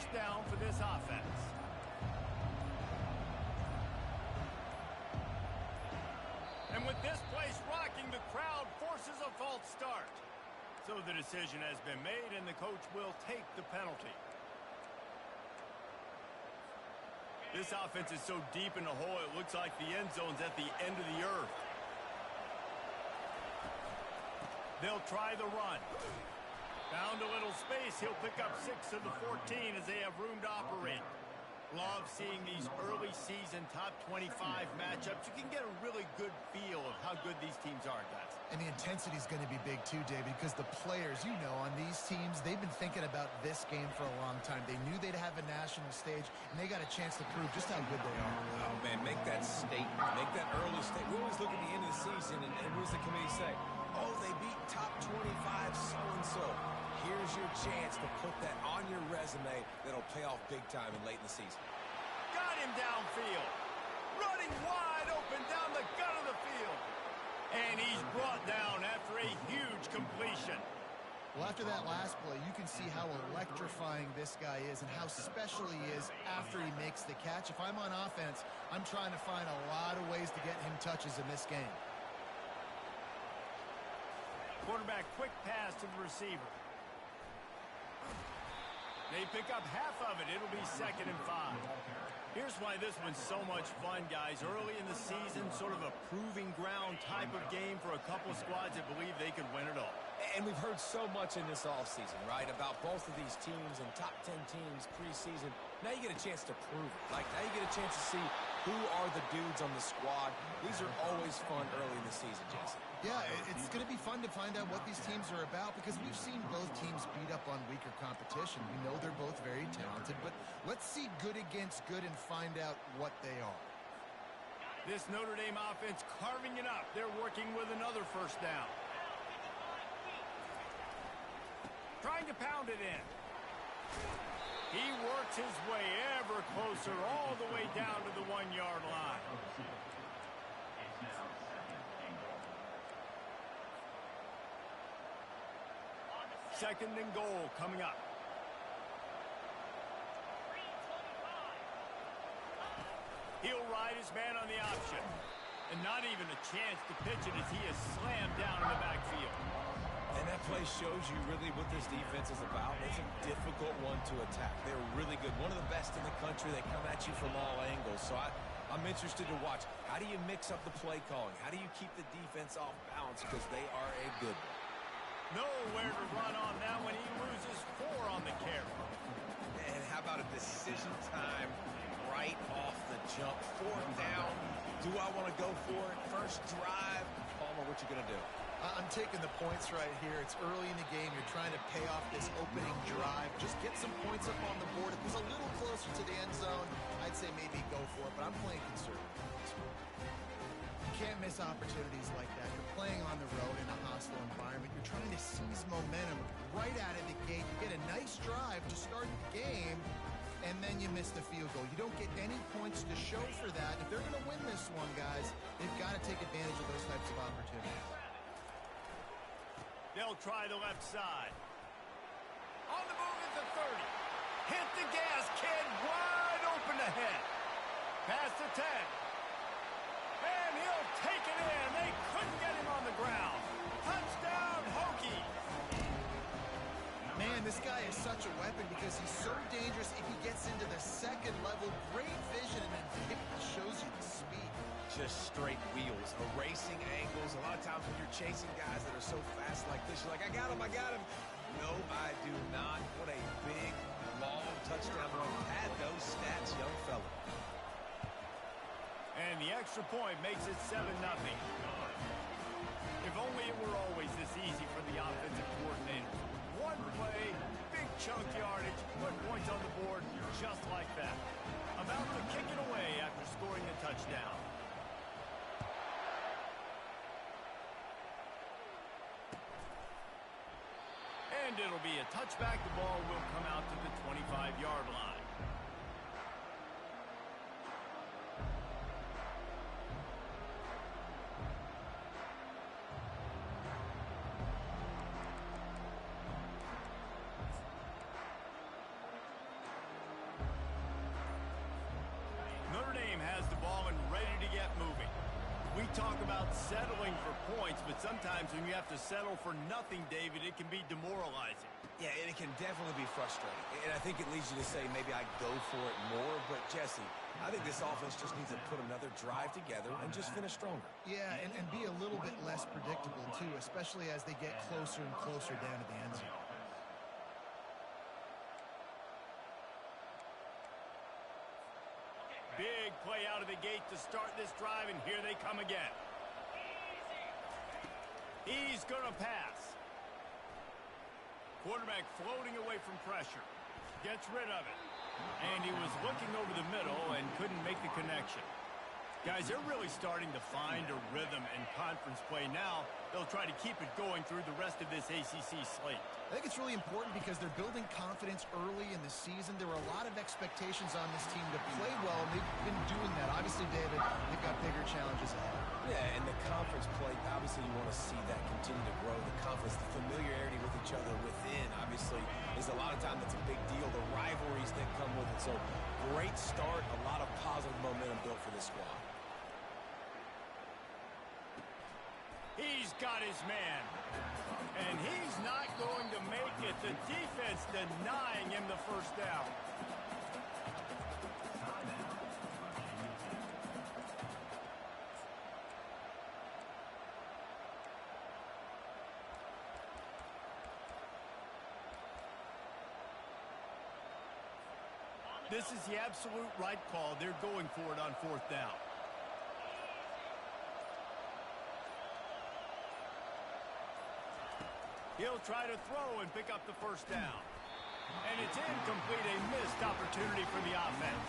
first down for this offense. And with this place rocking, the crowd forces a false start. So the decision has been made, and the coach will take the penalty. This offense is so deep in the hole, it looks like the end zone's at the end of the earth. They'll try the run. Found a little space. He'll pick up 6 of the 14 as they have room to operate. Love seeing these early season top 25 matchups. You can get a really good feel of how good these teams are, guys. And the intensity is going to be big too, David, because the players, on these teams, they've been thinking about this game for a long time. They knew they'd have a national stage, and they got a chance to prove just how good they are. Oh, man, make that statement. Make that early statement. We always look at the end of the season, and what does the committee say? Oh, they beat top 25 so-and-so. Here's your chance to put that on your resume that'll pay off big time and late in the season. Got him downfield. Running wide open down the gut of the field. And he's brought down after a huge completion. Well, after that last play, you can see how electrifying this guy is and how special he is after he makes the catch. If I'm on offense, I'm trying to find a lot of ways to get him touches in this game. Quarterback quick pass to the receiver. They pick up half of it. It'll be 2nd and 5. Here's why this one's so much fun, guys. Early in the season, sort of a proving ground type of game for a couple squads that believe they could win it all. And we've heard so much in this offseason, right, about both of these teams and top 10 teams preseason. Now you get a chance to prove it. Like, now you get a chance to see who are the dudes on the squad. These are always fun early in the season, Jason. Yeah, it's going to be fun to find out what these teams are about because we've seen both teams beat up on weaker competition. We know they're both very talented, but let's see good against good and find out what they are. This Notre Dame offense carving it up. They're working with another first down. Trying to pound it in. He works his way ever closer all the way down to the 1-yard line. Second and goal coming up. He'll ride his man on the option. And not even a chance to pitch it as he is slammed down in the backfield. And that play shows you really what this defense is about. It's a difficult one to attack. They're really good. One of the best in the country. They come at you from all angles. So I'm interested to watch. How do you mix up the play calling? How do you keep the defense off balance? Because they are a good one. Nowhere to run on that when he loses 4 on the carry. And how about a decision time right off the jump? 4th down. Do I want to go for it? First drive. Palmer, what you going to do? I'm taking the points right here. It's early in the game. You're trying to pay off this opening drive. Just get some points up on the board. If it was a little closer to the end zone, I'd say maybe go for it, but I'm playing conservative. You can't miss opportunities like that. You're playing on the road in a hostile environment. You're trying to seize momentum right out of the gate. You get a nice drive to start the game, and then you miss the field goal. You don't get any points to show for that. If they're going to win this one, guys, they've got to take advantage of those types of opportunities. They'll try the left side. On the move at the 30. Hit the gas, kid. Wide open ahead. Past the 10. And he'll take it in. They couldn't get him on the ground. Touchdown, Hokies. Man, this guy is such a weapon because he's so dangerous if he gets into the second level. Great vision, and then it shows you the speed. Just straight wheels, erasing angles. A lot of times when you're chasing guys that are so fast like this, you're like, I got him. No, I do not. What a big, long touchdown run. Had those stats, young fella. And the extra point makes it 7-0. If only it were always this easy for the offensive coordinators. One play, big chunk yardage, put points on the board just like that. About to kick it away after scoring a touchdown. And it'll be a touchback. The ball will come out to the 25-yard line. talk about settling for points, but sometimes when you have to settle for nothing, David, it can be demoralizing. Yeah, and it can definitely be frustrating. And I think it leads you to say maybe I go for it more. But, Jesse, I think this offense just needs to put another drive together and just finish stronger. Yeah, and be a little bit less predictable, too, especially as they get closer and closer down to the end zone. Big play out of the gate to start this drive, and here they come again. He's going to pass. Quarterback floating away from pressure. Gets rid of it. And he was looking over the middle and couldn't make the connection. Guys, they're really starting to find a rhythm in conference play now. They'll try to keep it going through the rest of this ACC slate. I think it's really important because they're building confidence early in the season. There were a lot of expectations on this team to play well, and they've been doing that. Obviously, David, they've got bigger challenges ahead. Yeah, and the conference play, obviously you want to see that continue to grow. The confidence, the familiarity with each other within, obviously, is a lot of time that's a big deal. The rivalries that come with it. So, great start, a lot of positive momentum built for this squad. He's got his man. And he's not going to make it. The defense denying him the first down. This is the absolute right call. They're going for it on fourth down. He'll try to throw and pick up the first down. And it's incomplete, a missed opportunity for the offense.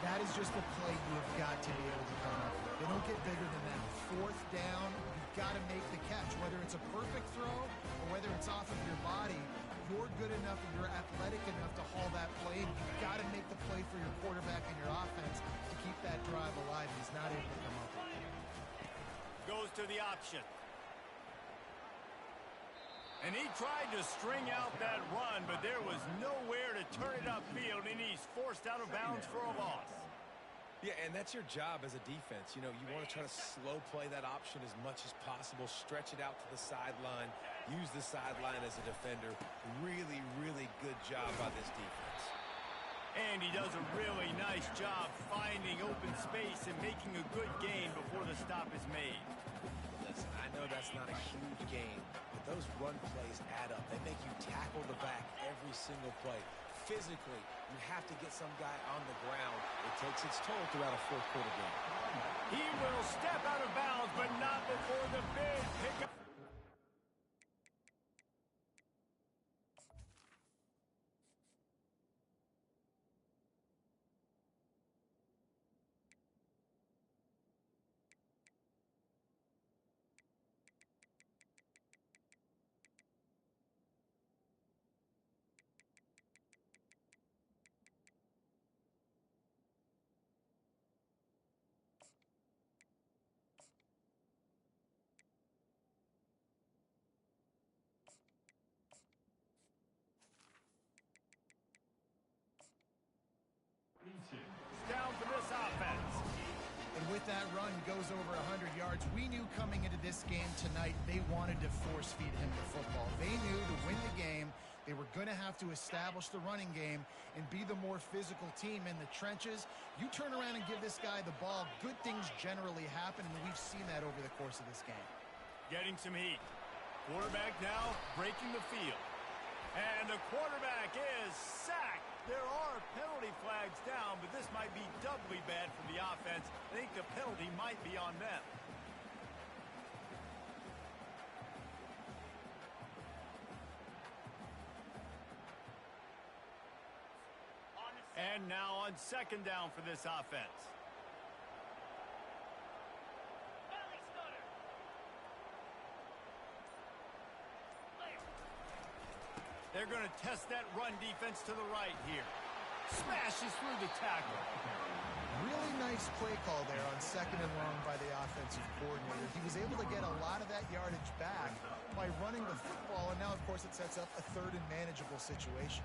That is just a play you have got to be able to come up with. They don't get bigger than that. Fourth down, you've got to make the catch. Whether it's a perfect throw or whether it's off of your body, you're good enough and you're athletic enough to haul that play in. You've got to make the play for your quarterback and your offense to keep that drive alive. He's not able to come up with it. Goes to the option. And he tried to string out that run, but there was nowhere to turn it upfield, and he's forced out of bounds for a loss. Yeah, and that's your job as a defense. You know, you want to try to slow play that option as much as possible, stretch it out to the sideline, use the sideline as a defender. Really, really good job by this defense. And he does a really nice job finding open space and making a good gain before the stop is made. Listen, I know that's not a huge game, but those run plays add up. They make you tackle the back every single play. Physically, you have to get some guy on the ground. It takes its toll throughout a fourth quarter game. He will step out of bounds, but not before the big pickup. Down for this offense. And with that run, goes over 100 yards. We knew coming into this game tonight, they wanted to force feed him the football. They knew to win the game, they were going to have to establish the running game and be the more physical team in the trenches. You turn around and give this guy the ball, good things generally happen, and we've seen that over the course of this game. Getting some heat. Quarterback now breaking the field. And the quarterback is sacked. There are penalty flags down, but this might be doubly bad for the offense. I think the penalty might be on them. And now on second down for this offense. They're going to test that run defense to the right here. Smashes through the tackle. Really nice play call there on second and long by the offensive coordinator. He was able to get a lot of that yardage back by running the football, and now, of course, it sets up a third and manageable situation.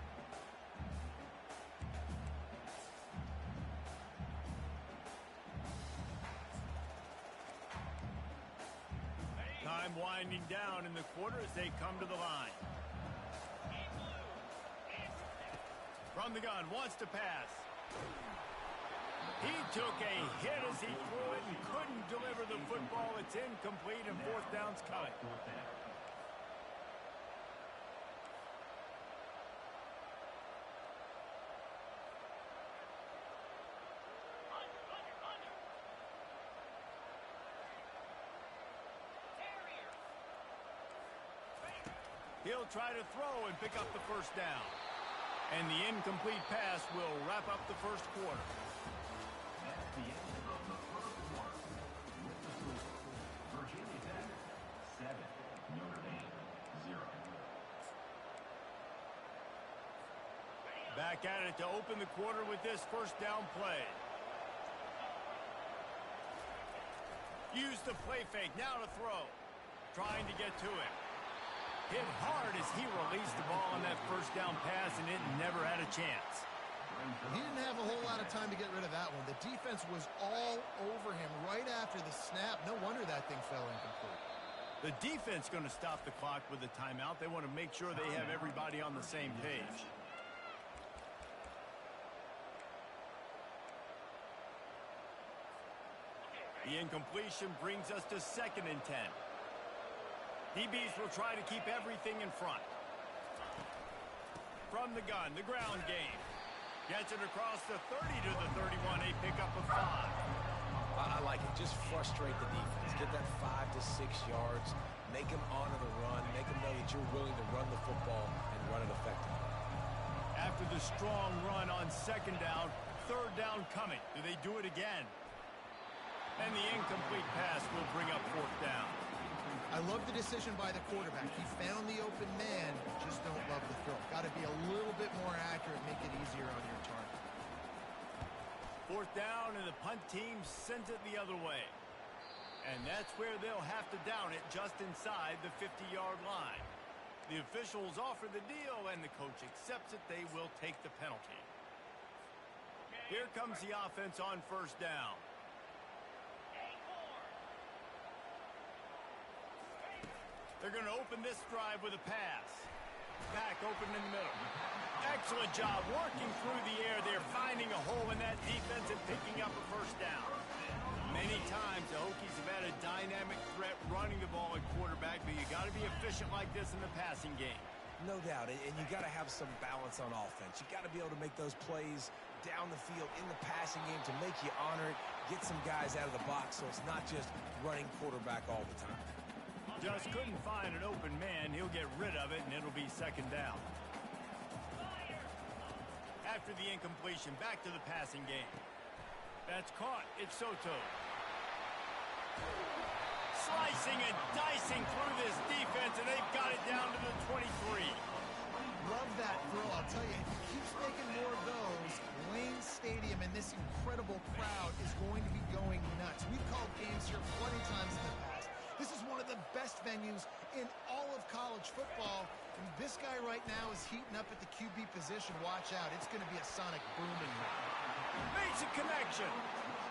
winding down in the quarter as they come to the line. From the gun, wants to pass. He took a hit as he threw it and couldn't deliver the football. It's incomplete and fourth down's coming. He'll try to throw and pick up the first down. And the incomplete pass will wrap up the first quarter. That's the end of the first quarter. With the score, Virginia Tech 7, Notre Dame 0. Back at it to open the quarter with this first down play. Use the play fake, now to throw. Trying to get to it. Hit hard as he released the ball on that first down pass, and it never had a chance. He didn't have a whole lot of time to get rid of that one. The defense was all over him right after the snap. No wonder that thing fell incomplete. The defense going to stop the clock with a timeout. They want to make sure they have everybody on the same page. The incompletion brings us to 2nd and 10. DBs will try to keep everything in front. From the gun, the ground game. Gets it across the 30 to the 31, a pickup of 5. I like it. Just frustrate the defense. Get that 5 to 6 yards. Make them honor the run. Make them know that you're willing to run the football and run it effectively. After the strong run on 2nd down, 3rd down coming. Do they do it again? And the incomplete pass will bring up 4th down. I love the decision by the quarterback. He found the open man, just don't love the throw. Got to be a little bit more accurate, make it easier on your target. 4th down, and the punt team sends it the other way. And that's where they'll have to down it just inside the 50-yard line. The officials offer the deal, and the coach accepts it. They will take the penalty. Here comes the offense on 1st down. They're going to open this drive with a pass. Back open in the middle. Excellent job working through the air. They're finding a hole in that defense and picking up a first down. Many times the Hokies have had a dynamic threat running the ball at quarterback, but you got to be efficient like this in the passing game. No doubt, and you got to have some balance on offense. You got to be able to make those plays down the field in the passing game to make you honor it, get some guys out of the box so it's not just running quarterback all the time. Just couldn't find an open man. He'll get rid of it, and it'll be 2nd down. After the incompletion, back to the passing game. That's caught. It's Soto. Slicing and dicing through this defense, and they've got it down to the 23. Love that throw. I'll tell you, if he keeps making more of those, Lane Stadium and this incredible crowd is going to be going nuts. We've called games here plenty times in the past. This is one of the best venues in all of college football. And this guy right now is heating up at the QB position. Watch out. It's going to be a sonic boom in here. Makes a connection.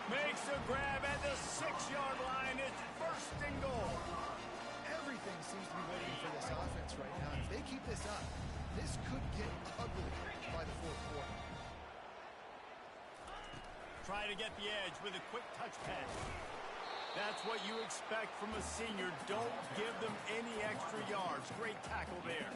Makes a grab at the 6-yard line. It's 1st and goal. Everything seems to be waiting for this offense right now. And if they keep this up, this could get ugly by the 4th quarter. Try to get the edge with a quick touch pass. That's what you expect from a senior. Don't give them any extra yards. Great tackle there.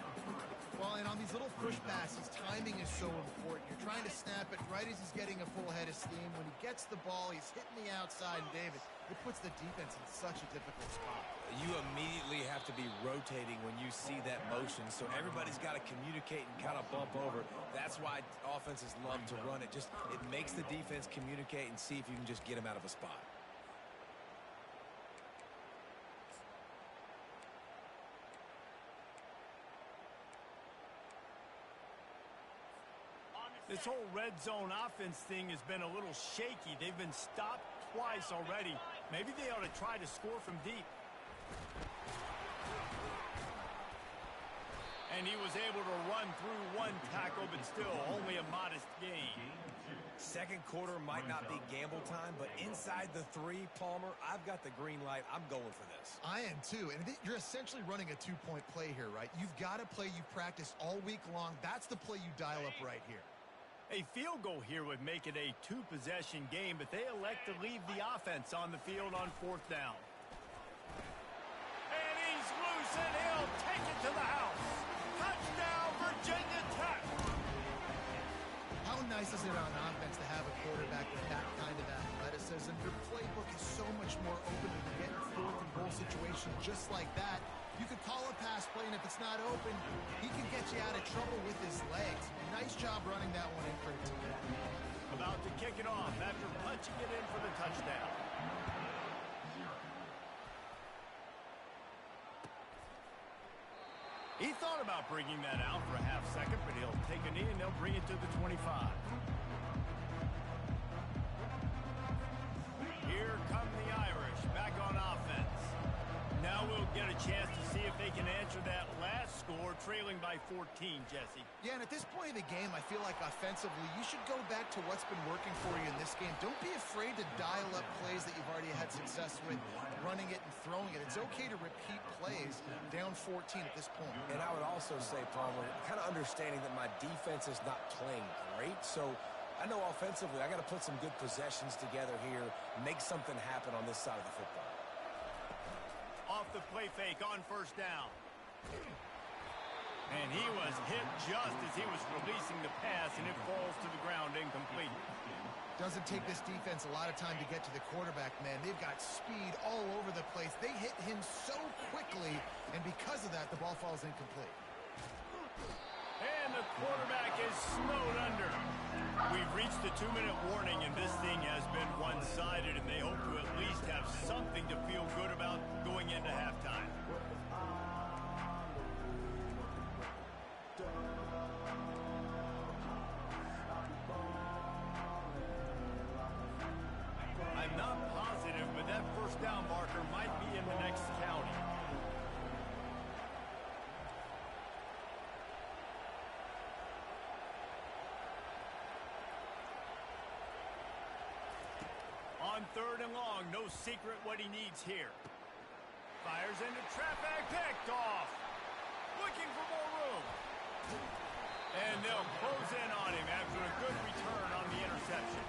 Well, and on these little push passes, timing is so important. You're trying to snap it right as he's getting a full head of steam. When he gets the ball, he's hitting the outside, and David, it puts the defense in such a difficult spot. You immediately have to be rotating when you see that motion, so everybody's got to communicate and kind of bump over. That's why offenses love to run it. It makes the defense communicate and see if you can just get them out of a spot. This whole red zone offense thing has been a little shaky. They've been stopped twice already. Maybe they ought to try to score from deep. And And he was able to run through one tackle, but still only a modest gain. Second quarter might not be gamble time, but inside the 3, Palmer, I've got the green light. I'm going for this. I am too, and you're essentially running a 2-point play here, right? You've got a play you've practiced all week long. That's the play you dial up right here. A field goal here would make it a 2-possession game, but they elect to leave the offense on the field on 4th down. And he's loose, and he'll take it to the house. Touchdown, Virginia Tech! How nice is it on offense to have a quarterback with that kind of athleticism? Your playbook is so much more open to get in 4th and goal situation just like that. You could call a pass play, and if it's not open, he can get you out of trouble with his legs. Nice job running that one in for a team. About to kick it off after punching it in for the touchdown. He thought about bringing that out for a half second, but he'll take a knee and they'll bring it to the 25. Here come the Irish back on offense. Now we'll get a chance to see if they can answer that last score, trailing by 14, Jesse. Yeah, and at this point of the game, I feel like offensively, you should go back to what's been working for you in this game. Don't be afraid to dial up plays that you've already had success with, running it and throwing it. It's okay to repeat plays down 14 at this point. And I would also say, Palmer, kind of understanding that my defense is not playing great, so I know offensively I got to put some good possessions together here, make something happen on this side of the football. Off the play fake on 1st down. And he was hit just as he was releasing the pass, and it falls to the ground incomplete. Doesn't take this defense a lot of time to get to the quarterback, man. They've got speed all over the place. They hit him so quickly, and because of that, the ball falls incomplete. And the quarterback is snowed under. We've reached the 2-minute warning, and this thing has been one-sided, and they hope to at least have something to feel good about going into halftime. I'm not positive, but that 1st down marker might be in the next county. On 3rd and long, no secret what he needs here. Fires into traffic, picked off. Looking for more room. And they'll close in on him after a good return on the interception.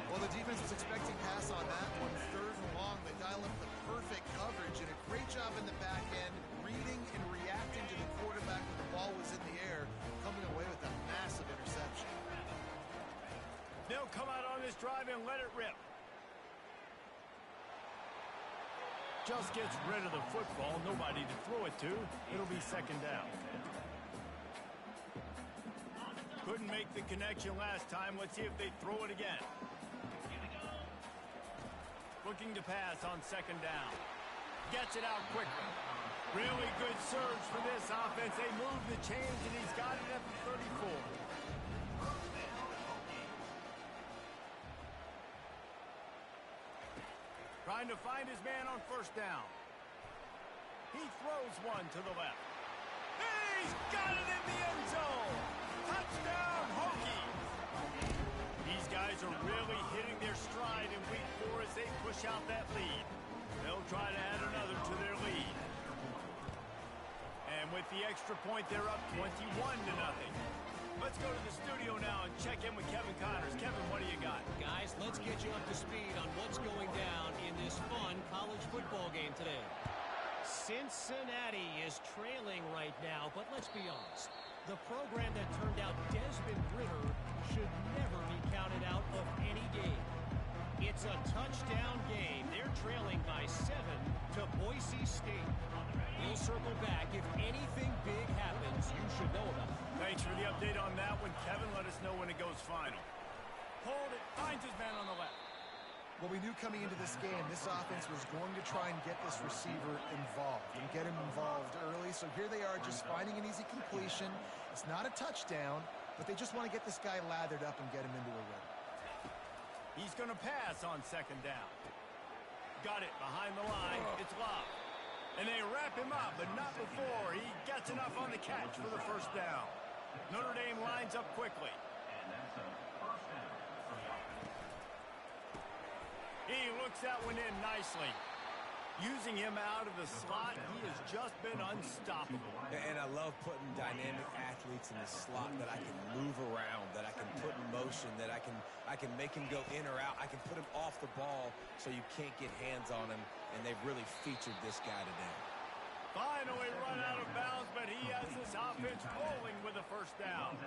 Well, the defense was expecting pass on that one. 3rd and long, they dial up the perfect coverage, and a great job in the back end, reading and reacting to the quarterback when the ball was in the air, coming away with a massive interception. They'll come out on this drive and let it rip. Just gets rid of the football, nobody to throw it to. It'll be 2nd down. Couldn't make the connection last time. Let's see if they throw it again. Looking to pass on 2nd down. Gets it out quickly. Really good surge for this offense. They move the chains, and he's got it at the 34. Trying to find his man on 1st down. He throws one to the left. He's got it in the end zone. Touchdown, Hokies. These guys are really hitting their stride in week 4 as they push out that lead. They'll try to add another to their lead. And with the extra point, they're up 21-0. Let's go to the studio now and check in with Kevin Connors. Kevin, what do you got? Guys, let's get you up to speed on what's going down in this fun college football game today. Cincinnati is trailing right now, but let's be honest. The program that turned out Desmond Ridder should never be counted out of any game. It's a touchdown game. They're trailing by 7 to Boise State. We'll circle back. If anything big happens, you should know about it. Thanks for the update on that one, Kevin. Let us know when it goes final. Hold it. Finds his man on the left. Well, we knew coming into this game, this offense was going to try and get this receiver involved and get him involved early. So here they are just finding an easy completion. It's not a touchdown, but they just want to get this guy lathered up and get him into a rhythm. He's going to pass on 2nd down. Got it behind the line. It's Love. And they wrap him up, but not before he gets enough on the catch for the first down. Notre Dame lines up quickly. And that's a first down for the offense. He looks that one in nicely. Using him out of the slot, he has just been unstoppable. And I love putting dynamic athletes in the slot that I can move around, that I can put in motion, that I can make him go in or out. I can put him off the ball so you can't get hands on him, and they've really featured this guy today. Finally run out of bounds, but he has this offense rolling with a first down.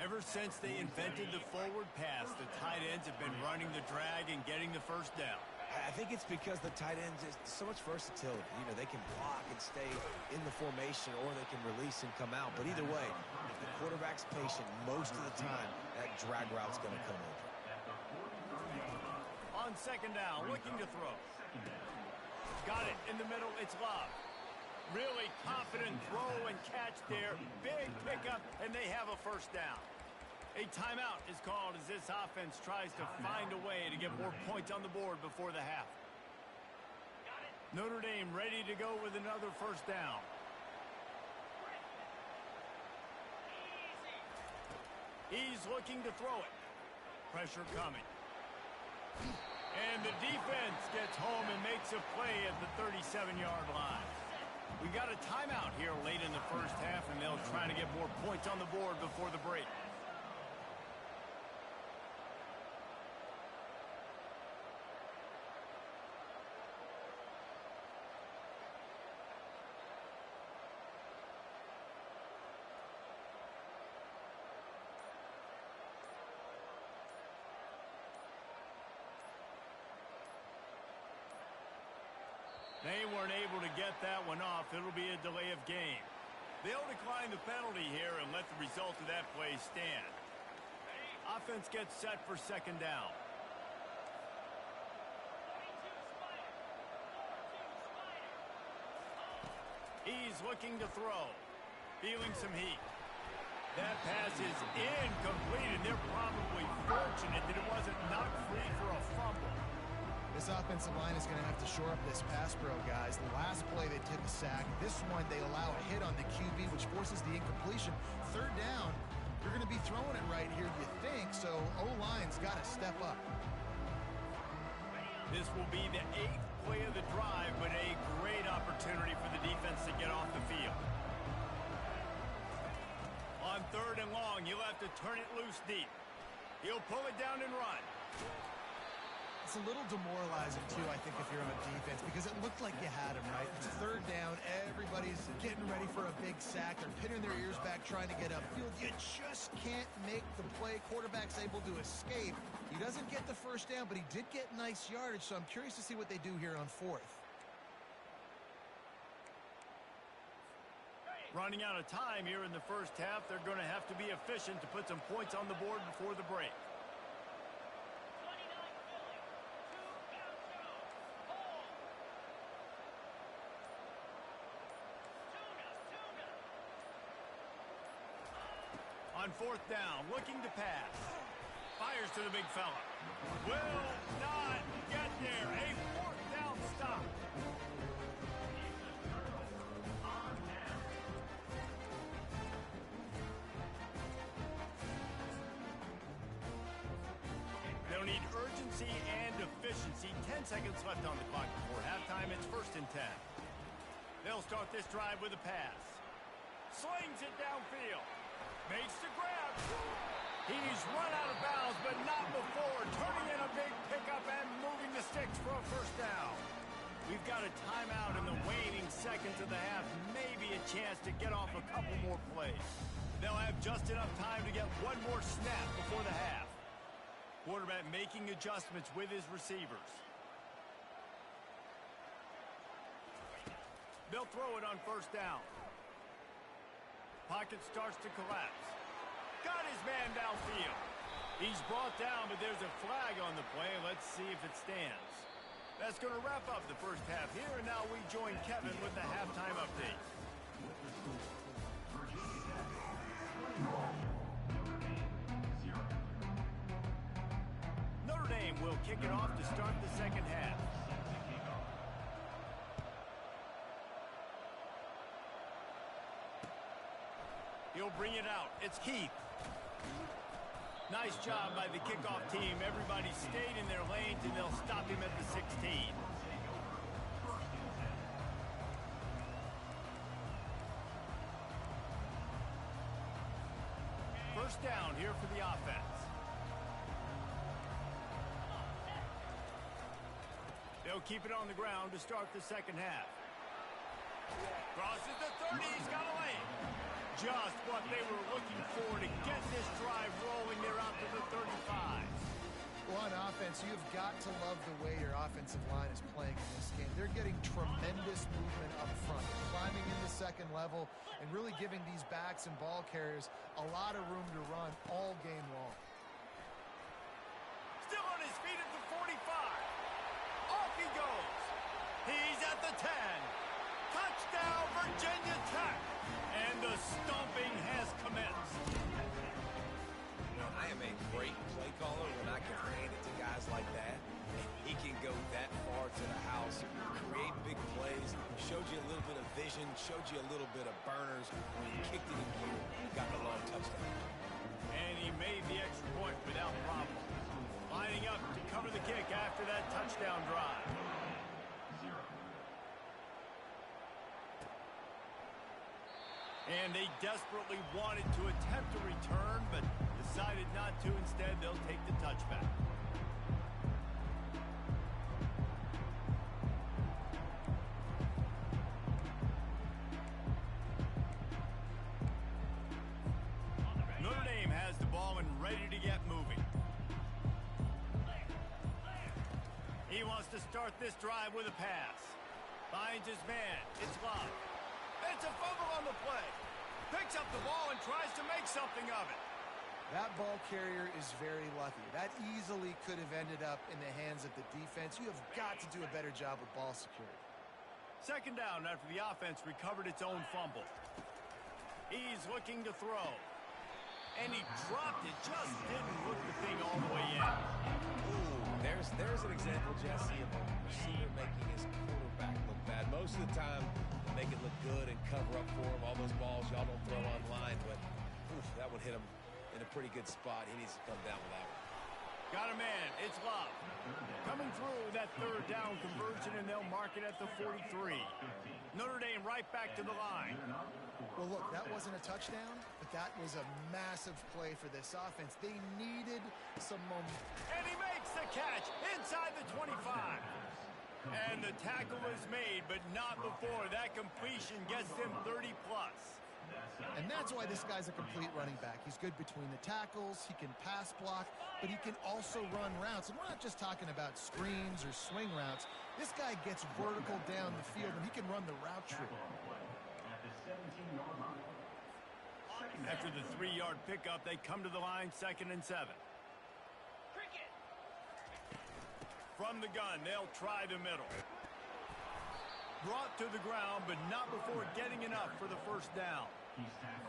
Ever since they invented the forward pass, the tight ends have been running the drag and getting the first down. I think it's because the tight ends is so much versatility. You know, they can block and stay in the formation, or they can release and come out. But either way, if the quarterback's patient, most of the time, that drag route's going to come over. On second down, looking to throw. Got it in the middle. It's Love. Really confident throw and catch there. Big pickup, and they have a first down. A timeout is called as this offense tries to find a way to get more points on the board before the half. Notre Dame ready to go with another first down. He's looking to throw it. Pressure coming. And the defense gets home and makes a play at the 37-yard line. We got a timeout here late in the first half, and they'll try to get more points on the board before the break. They weren't able to get that one off. It'll be a delay of game. They'll decline the penalty here and let the result of that play stand. Offense gets set for second down. He's looking to throw. Feeling some heat. That pass is incomplete, and they're probably fortunate that it wasn't knocked free for a fumble. This offensive line is going to have to shore up this pass pro, guys. The last play they took a sack. This one they allow a hit on the QB, which forces the incompletion. Third down, you're going to be throwing it right here, you think, so O-line's got to step up. This will be the 8th play of the drive, but a great opportunity for the defense to get off the field. On third and long, you'll have to turn it loose deep. He'll pull it down and run. It's a little demoralizing, too, I think, if you're on defense, because it looked like you had him, right? It's third down. Everybody's getting ready for a big sack. They're pinning their ears back, trying to get upfield. You just can't make the play. Quarterback's able to escape. He doesn't get the first down, but he did get nice yardage, so I'm curious to see what they do here on fourth. Running out of time here in the first half, they're going to have to be efficient to put some points on the board before the break. On fourth down, looking to pass. Fires to the big fella. Will not get there. A fourth down stop. They'll need urgency and efficiency. 10 seconds left on the clock before halftime. It's 1st and 10. They'll start this drive with a pass. Slings it downfield. Makes the grab. He's run out of bounds, but not before. Turning in a big pickup and moving the sticks for a first down. We've got a timeout in the waning seconds of the half. Maybe a chance to get off a couple more plays. They'll have just enough time to get one more snap before the half. Quarterback making adjustments with his receivers. They'll throw it on first down. Pocket starts to collapse. Got his man downfield. He's brought down, but there's a flag on the play. Let's see if it stands. That's going to wrap up the first half here, and now we join Kevin with the halftime update. Notre Dame will kick it off to start the second half. It's Heath. Nice job by the kickoff team. Everybody stayed in their lanes, and they'll stop him at the 16. First down here for the offense. They'll keep it on the ground to start the second half. Crosses the 30. He's got a lane. Just what they were looking for to get this drive rolling. They're out to the 35. Well, on offense, you've got to love the way your offensive line is playing in this game. They're getting tremendous movement up front, climbing in the second level, and really giving these backs and ball carriers a lot of room to run all game long. Still on his feet at the 45. Off he goes. He's at the 10. Touchdown, Virginia Tech. And the stomping has commenced. I am a great play caller when I can hand it to guys like that. He can go that far to the house, create big plays, showed you a little bit of vision, showed you a little bit of burners. When he kicked it in gear, he got the long touchdown. And he made the extra point without problem. Lining up to cover the kick after that touchdown drive. And they desperately wanted to attempt a return, but decided not to. Instead, they'll take the touchback. Notre Dame has the ball and ready to get moving. He wants to start this drive with a pass. Finds his man. It's Love. It's a fumble on the play. Picks up the ball and tries to make something of it. That ball carrier is very lucky. That easily could have ended up in the hands of the defense. You have got to do a better job with ball security. Second down after the offense recovered its own fumble. He's looking to throw. And he dropped it. Just didn't hook the thing all the way in. Ooh, there's an example, Jesse, of a receiver making his quarterback look bad. Most of the time, they make it look good and cover up for him. All those balls y'all don't throw online, but that would hit him in a pretty good spot. He needs to come down with that one. Got a man. It's Love. Coming through that third down conversion, and they'll mark it at the 43. Notre Dame right back to the line. Well, look, that wasn't a touchdown, but that was a massive play for this offense. They needed some momentum. And he makes the catch inside the 25. And the tackle is made, but not before. That completion gets them 30-plus. And that's why this guy's a complete running back. He's good between the tackles, he can pass block, but he can also run routes. And we're not just talking about screens or swing routes. This guy gets vertical down the field, and he can run the route tree. After the 3-yard pickup, they come to the line, 2nd and 7. From the gun, they'll try the middle. Brought to the ground, but not before getting enough for the first down.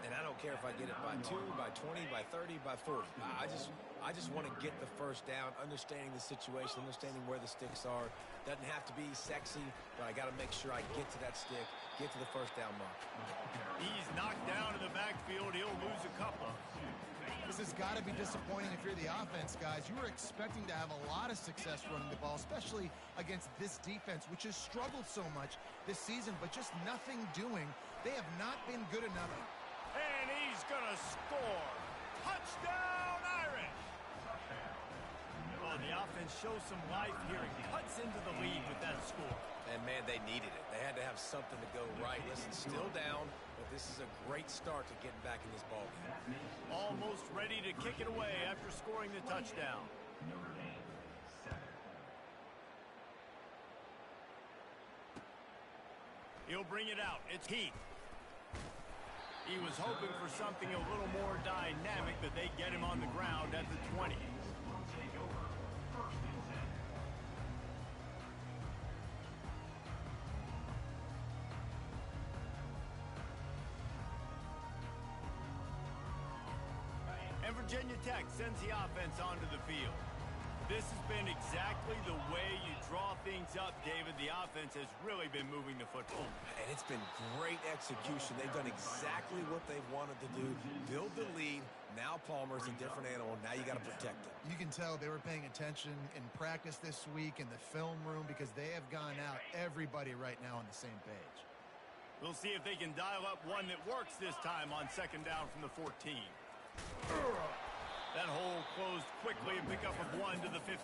And I don't care if I get it by 2, by 20, by 30, by 40. I just want to get the first down, understanding the situation, understanding where the sticks are. Doesn't have to be sexy, but I got to make sure I get to that stick, get to the first down mark. He's knocked down in the backfield. He'll lose a couple. This has got to be disappointing if you're the offense, guys. You were expecting to have a lot of success running the ball, especially against this defense, which has struggled so much this season, but just nothing doing. They have not been good enough. And he's going to score. Touchdown, Irish! Oh, the offense shows some life here and cuts into the lead with that score. And, man, they needed it. They had to have something to go right. Listen, still down, but this is a great start to getting back in this ball game. Almost ready to kick it away after scoring the touchdown. He'll bring it out. It's Heath. He was hoping for something a little more dynamic, but they get him on the ground at the 20. And Virginia Tech sends the offense onto the field. This has been exactly the way you draw things up, David. The offense has really been moving the football. And it's been great execution. They've done exactly what they've wanted to do. Build the lead. Now Palmer's a different animal. Now you got to protect him. You can tell they were paying attention in practice this week in the film room because they have gone out, everybody right now on the same page. We'll see if they can dial up one that works this time on second down from the 14. That hole closed quickly and pick up of 1 to the 15.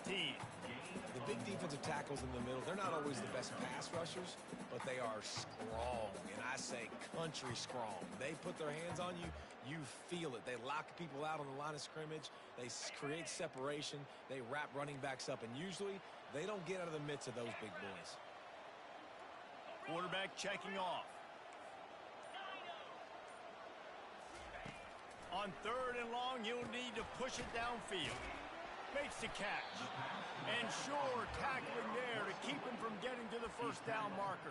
The big defensive tackles in the middle, they're not always the best pass rushers, but they are strong, and I say country strong. They put their hands on you, you feel it. They lock people out on the line of scrimmage. They create separation. They wrap running backs up, and usually they don't get out of the midst of those big boys. Quarterback checking off. On third and long, you'll need to push it downfield. Makes the catch. And sure, tackling there to keep him from getting to the first down marker.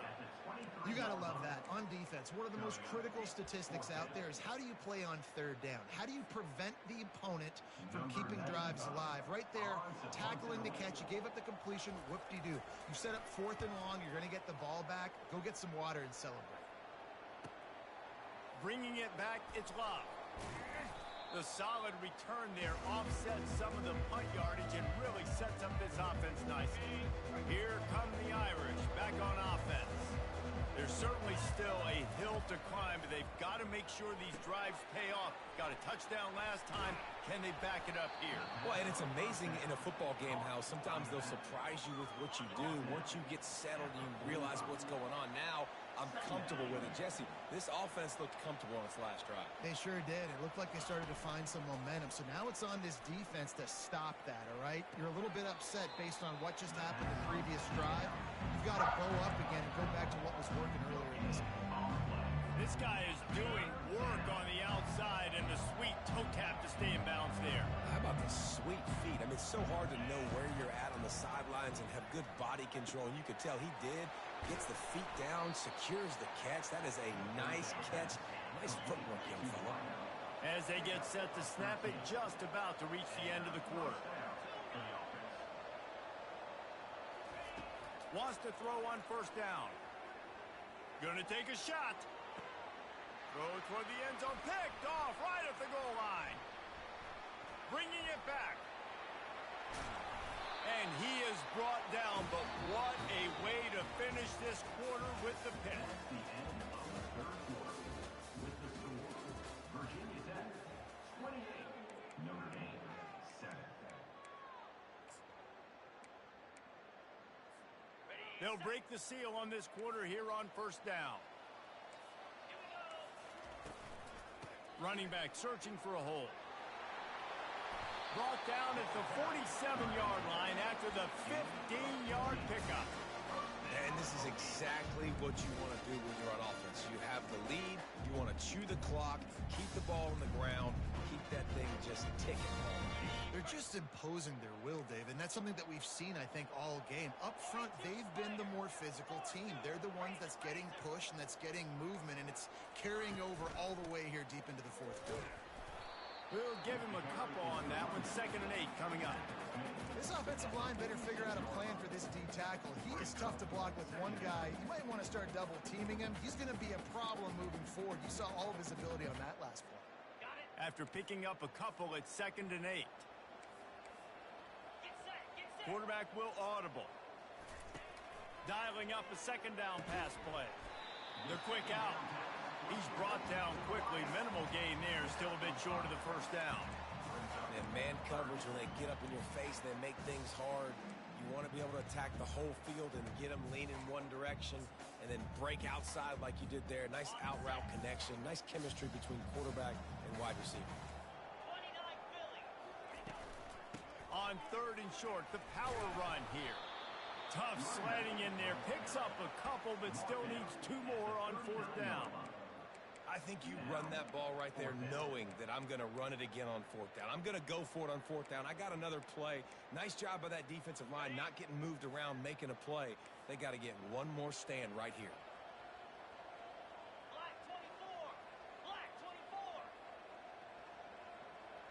You got to love that. On defense, one of the most critical statistics out there is how do you play on third down? How do you prevent the opponent from keeping drives alive? Right there, tackling the catch. You gave up the completion. Whoop-de-doo. You set up fourth and long. You're going to get the ball back. Go get some water and celebrate. Bringing it back, it's Love. The solid return there offsets some of the punt yardage and really sets up this offense nicely. Here come the Irish back on offense. There's certainly still a hill to climb, but they've got to make sure these drives pay off. Got a touchdown last time. Can they back it up here? Well, and it's amazing in a football game how sometimes they'll surprise you with what you do. Once you get settled, you realize what's going on. Now, I'm comfortable with it. Jesse, this offense looked comfortable on its last drive. They sure did. It looked like they started to find some momentum. So now it's on this defense to stop that, all right? You're a little bit upset based on what just happened in the previous drive. You've got to bow up again and go back to what was working earlier in this game. This guy is doing work on the outside and the sweet toe tap to stay in bounds there. How about the sweet feet? I mean, it's so hard to know where you're at on the sidelines and have good body control. And you could tell he did. Gets the feet down, secures the catch. That is a nice catch. Nice footwork, young fella. As they get set to snap it, just about to reach the end of the quarter. Wants to throw on first down. Gonna take a shot. Throw toward the end zone. Picked off right at the goal line. Bringing it back. And he is brought down, but what a way to finish this quarter with the pick. The end of the third quarter with the score, Virginia Tech 28, Notre Dame 7. They'll break the seal on this quarter here on first down. Running back searching for a hole. Brought down at the 47-yard line after the 15-yard pickup. And this is exactly what you want to do when you're on offense. You have the lead. You want to chew the clock, keep the ball on the ground, keep that thing just ticking. They're just imposing their will, Dave, and that's something that we've seen, I think, all game. Up front, they've been the more physical team. They're the ones that's getting pushed and that's getting movement, and it's carrying over all the way here deep into the fourth quarter. We'll give him a couple on that one. 2nd and 8 coming up. This offensive line better figure out a plan for this D tackle. He is tough to block with one guy. You might want to start double teaming him. He's going to be a problem moving forward. You saw all of his ability on that last play. After picking up a couple at 2nd and 8. Quarterback will audible. Dialing up a second down pass play. The quick out. He's brought down quickly. Minimal gain there. Still a bit short of the first down. And man coverage, when they get up in your face, they make things hard. You want to be able to attack the whole field and get them lean in one direction and then break outside like you did there. Nice out route connection. Nice chemistry between quarterback and wide receiver. On 3rd and short, the power run here. Tough sledding in there. Picks up a couple, but still needs 2 more on 4th down. I think you run that ball right there knowing that I'm going to run it again on 4th down. I'm going to go for it on 4th down. I got another play. Nice job by that defensive line, not getting moved around, making a play. They got to get one more stand right here. Black 24. Black 24.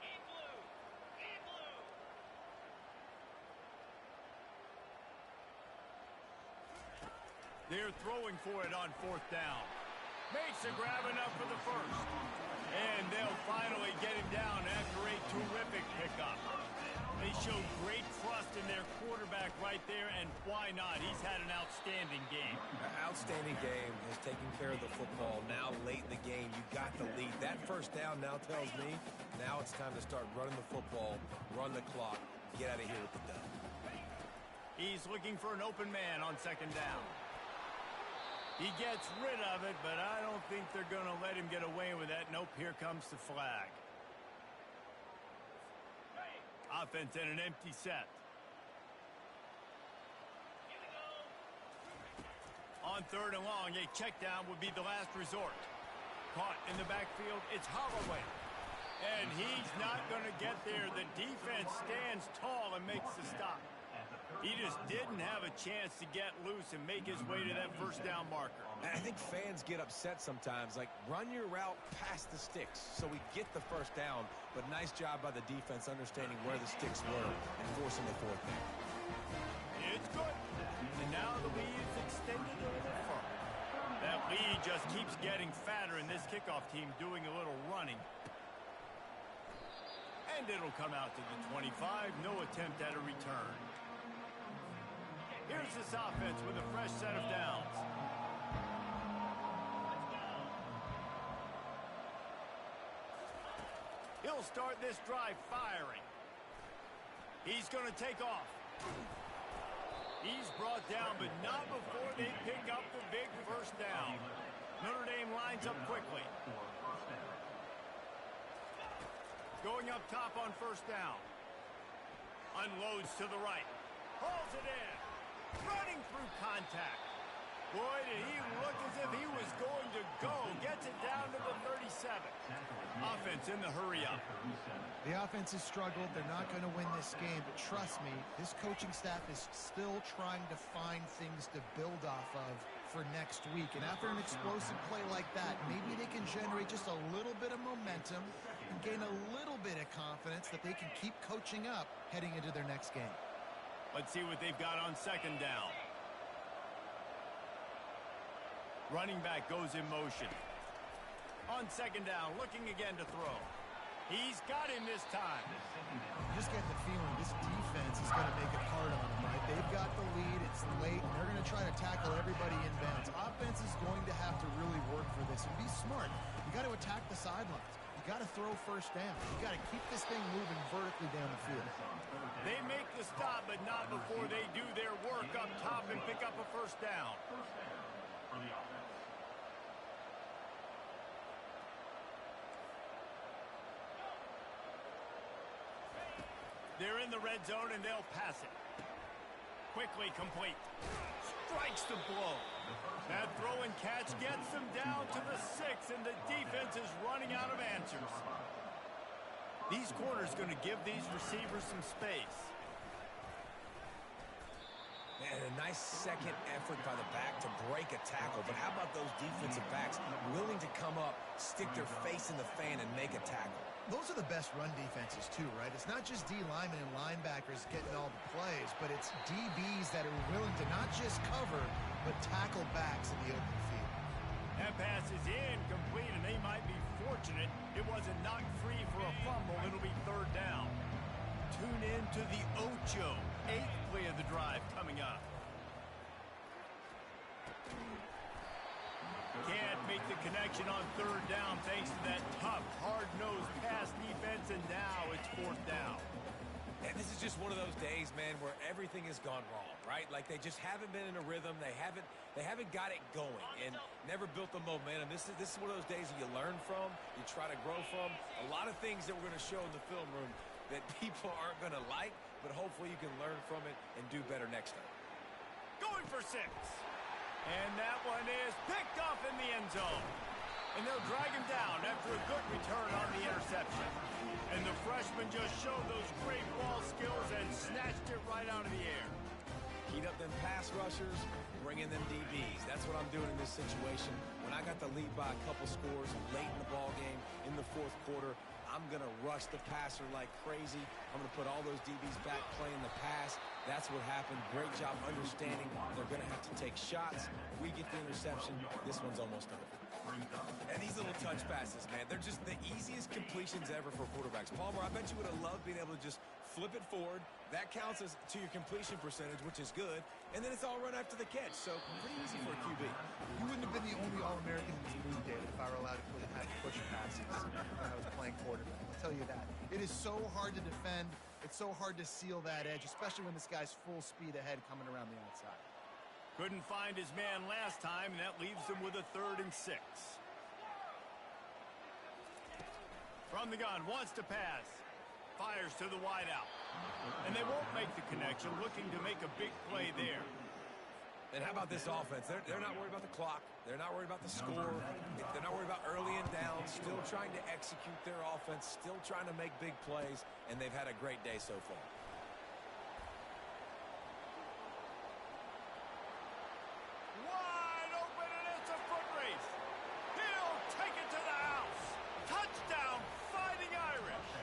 In blue. In blue. They're throwing for it on 4th down. Makes the grab enough for the first. And they'll finally get him down after a terrific pickup. They showed great trust in their quarterback right there, and why not? He's had an outstanding game. Outstanding game, has taken care of the football. Now late in the game, you got the lead. That first down now tells me now it's time to start running the football, run the clock, get out of here with the dub. He's looking for an open man on 2nd down. He gets rid of it, but I don't think they're going to let him get away with that. Nope, here comes the flag. Offense in an empty set. On 3rd and long, a check down would be the last resort. Caught in the backfield, it's Holloway. And he's not going to get there. The defense stands tall and makes the stop. He just didn't have a chance to get loose and make his way to that 1st down marker. I think fans get upset sometimes, like run your route past the sticks so we get the 1st down, but nice job by the defense understanding where the sticks were and forcing the 4th down. It's good. And now the lead's extended a little further. That lead just keeps getting fatter, and this kickoff team doing a little running. And it'll come out to the 25. No attempt at a return. Here's this offense with a fresh set of downs. He'll start this drive firing. He's going to take off. He's brought down, but not before they pick up the big 1st down. Notre Dame lines up quickly. Going up top on 1st down. Unloads to the right. Hauls it in. Running through contact. Boy, did he look as if he was going to go. Gets it down to the 37. Offense in the hurry-up. The offense has struggled. They're not going to win this game, but trust me, this coaching staff is still trying to find things to build off of for next week. And after an explosive play like that, maybe they can generate just a little bit of momentum and gain a little bit of confidence that they can keep coaching up heading into their next game. Let's see what they've got on 2nd down. Running back goes in motion. On 2nd down, looking again to throw. He's got him this time. You just get the feeling this defense is going to make it hard on them, right? They've got the lead, it's late, and they're going to try to tackle everybody inbounds. Offense is going to have to really work for this and be smart. You got to attack the sidelines. You got to throw 1st down. You got to keep this thing moving vertically down the field. They make the stop, but not before they do their work up top and pick up a 1st down. For the offense. They're in the red zone, and they'll pass it. Quickly complete. Strikes the blow. That throw and catch gets them down to the 6, and the defense is running out of answers. These corners going to give these receivers some space. Man, a nice second effort by the back to break a tackle, but how about those defensive backs willing to come up, stick their face in the fan, and make a tackle? Those are the best run defenses too, right? It's not just D linemen and linebackers getting all the plays, but it's DBs that are willing to not just cover, but tackle backs in the open field. That pass is incomplete, and they might be fortunate it wasn't knocked free for a fumble. It'll be 3rd down. Tune in to the Ocho, 8th play of the drive coming up. Can't make the connection on 3rd down thanks to that tough, hard-nosed pass defense, and now it's 4th down. And this is just one of those days, man, where everything has gone wrong, right? Like they just haven't been in a rhythm. They haven't got it going and never built the momentum. This is one of those days that you learn from, you try to grow from. A lot of things that we're going to show in the film room that people aren't going to like, but hopefully you can learn from it and do better next time. Going for 6. And that one is picked off in the end zone. And they'll drag him down after a good return on the interception. And the freshman just showed those great ball skills and snatched it right out of the air. Heat up them pass rushers, bring in them DBs. That's what I'm doing in this situation. When I got the lead by a couple scores late in the ball game, in the 4th quarter, I'm I'm going to rush the passer like crazy. I'm going to put all those DBs back playing the pass. That's what happened. Great job understanding they're going to have to take shots. We get the interception. This one's almost over. And these little touch passes, man, they're just the easiest completions ever for quarterbacks. Palmer, I bet you would have loved being able to just flip it forward. That counts as to your completion percentage, which is good. And then it's all run after the catch. So pretty easy for a QB. You wouldn't have been the only All-American in this league, David, if I were allowed to have push passes when I was playing quarterback. I'll tell you that. It is so hard to defend. It's so hard to seal that edge, especially when this guy's full speed ahead coming around the outside. Couldn't find his man last time, and that leaves him with a 3rd and 6. From the gun, wants to pass. Fires to the wideout. And they won't make the connection, looking to make a big play there. And how about this offense? They're not worried about the clock. They're not worried about the score. They're not worried about early and down. Still trying to execute their offense. Still trying to make big plays. And they've had a great day so far. Wide open, and it's a foot race. He'll take it to the house. Touchdown, Fighting Irish.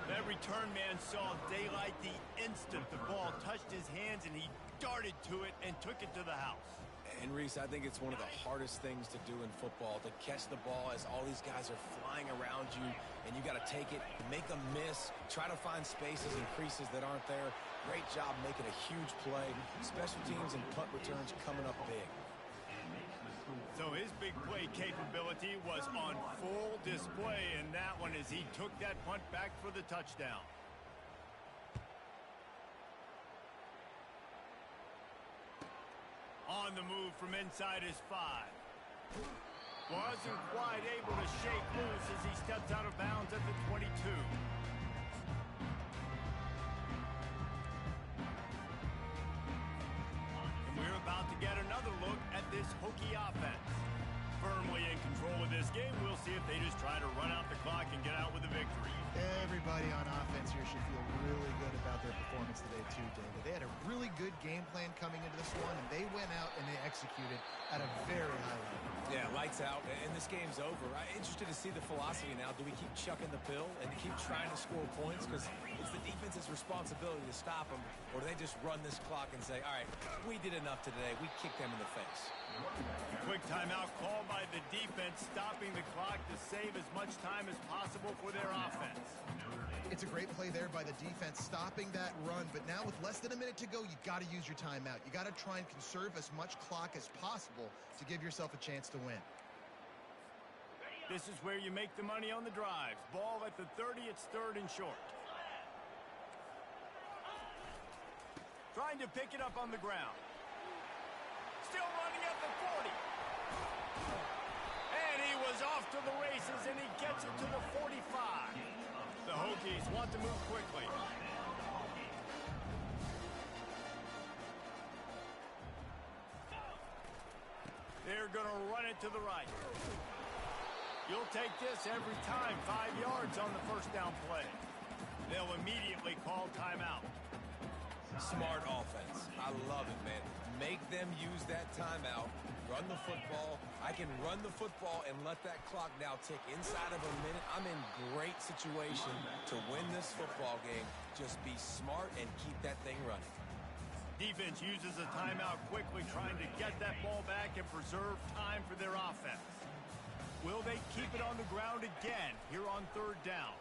That return man saw daylight the instant the ball touched his hands, and he darted to it and took it to the house. And Reese, I think it's one of the hardest things to do in football, to catch the ball as all these guys are flying around you, and you got to take it, make a miss, try to find spaces and creases that aren't there. Great job making a huge play. Special teams and punt returns coming up big. So his big play capability was on full display in that one as he took that punt back for the touchdown. On the move from inside his 5. Wasn't quite able to shake loose as he steps out of bounds at the 22. And we're about to get another look at this Hokie offense. Firmly in control of this game, we'll see if they just try to run out the clock and get out with a victory. Everybody on offense here should feel really good about their performance today too, David. They had a really good game plan coming into this one, and they went out and they executed at a very high level. Yeah, lights out, and this game's over. I'm interested to see the philosophy now. Do we keep chucking the pill and keep trying to score points? Because it's the defense's responsibility to stop them, or do they just run this clock and say, all right, we did enough today. We kicked them in the face. Quick timeout called by the defense, stopping the clock to save as much time as possible for their offense. It's a great play there by the defense, stopping that run. But now with less than a minute to go, you got to use your timeout. You got to try and conserve as much clock as possible to give yourself a chance to win. This is where you make the money on the drives. Ball at the 30, it's 3rd and short. Trying to pick it up on the ground. Still running at the 40. And he was off to the races, and he gets it to the 45. The Hokies want to move quickly. They're going to run it to the right. You'll take this every time. 5 yards on the first down play. They'll immediately call timeout. Smart offense. I love it, man. Make them use that timeout. Run the football. I can run the football and let that clock now tick inside of a minute. I'm in great situation to win this football game. Just be smart and keep that thing running. Defense uses a timeout quickly, trying to get that ball back and preserve time for their offense. Will they keep it on the ground again here on 3rd down?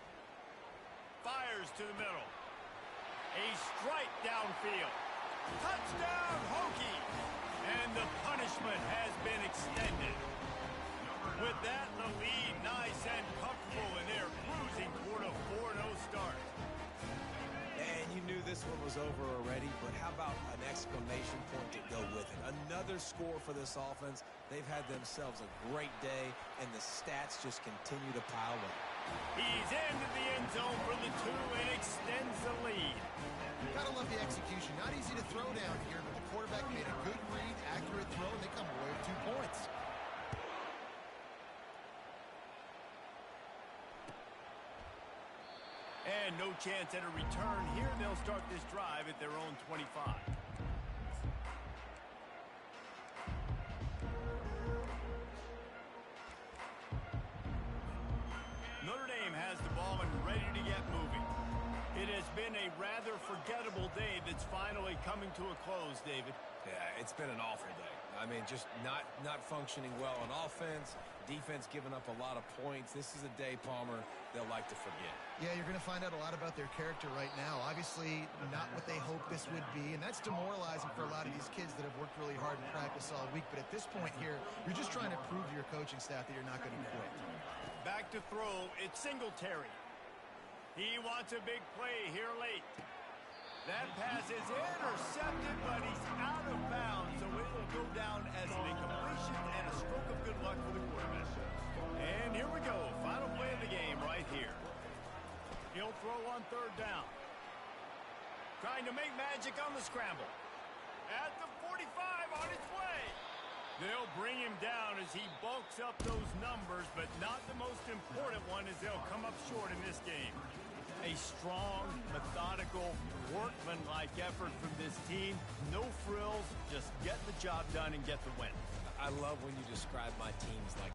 Fires to the middle. A strike downfield. Touchdown, Hokie! And the punishment has been extended. With that, the lead nice and comfortable, and they're cruising toward a 4-0 start. And you knew this one was over already, but how about an exclamation point to go with it? Another score for this offense. They've had themselves a great day, and the stats just continue to pile up. He's into the end zone for the 2 and extends the lead. Gotta love the execution. Not easy to throw down here, but the quarterback made a good read, accurate throw, and they come away with 2 points. And no chance at a return here. They'll start this drive at their own 25. Notre Dame has has the ball and ready to get moving. It has been a rather forgettable day that's finally coming to a close, David. Yeah, it's been an awful day. I mean, just not functioning well on offense. Defense giving up a lot of points. This is a day, Palmer, they'll like to forget. Yeah, you're going to find out a lot about their character right now. Obviously, not what they hoped this would be, and that's demoralizing for a lot of these kids that have worked really hard in practice all week. But at this point here, you're just trying to prove to your coaching staff that you're not going to quit. Back to throw, it's Singletary. He wants a big play here late. That pass is intercepted, but he's out of bounds, so it'll go down as an incompletion and a stroke of good luck for the quarterback. And here we go, final play of the game right here. He'll throw on third down. Trying to make magic on the scramble. At the 45 on its way. They'll bring him down as he bulks up those numbers, but not the most important one as they'll come up short in this game. A strong, methodical, workman-like effort from this team. No frills, just get the job done and get the win. I love when you describe my teams like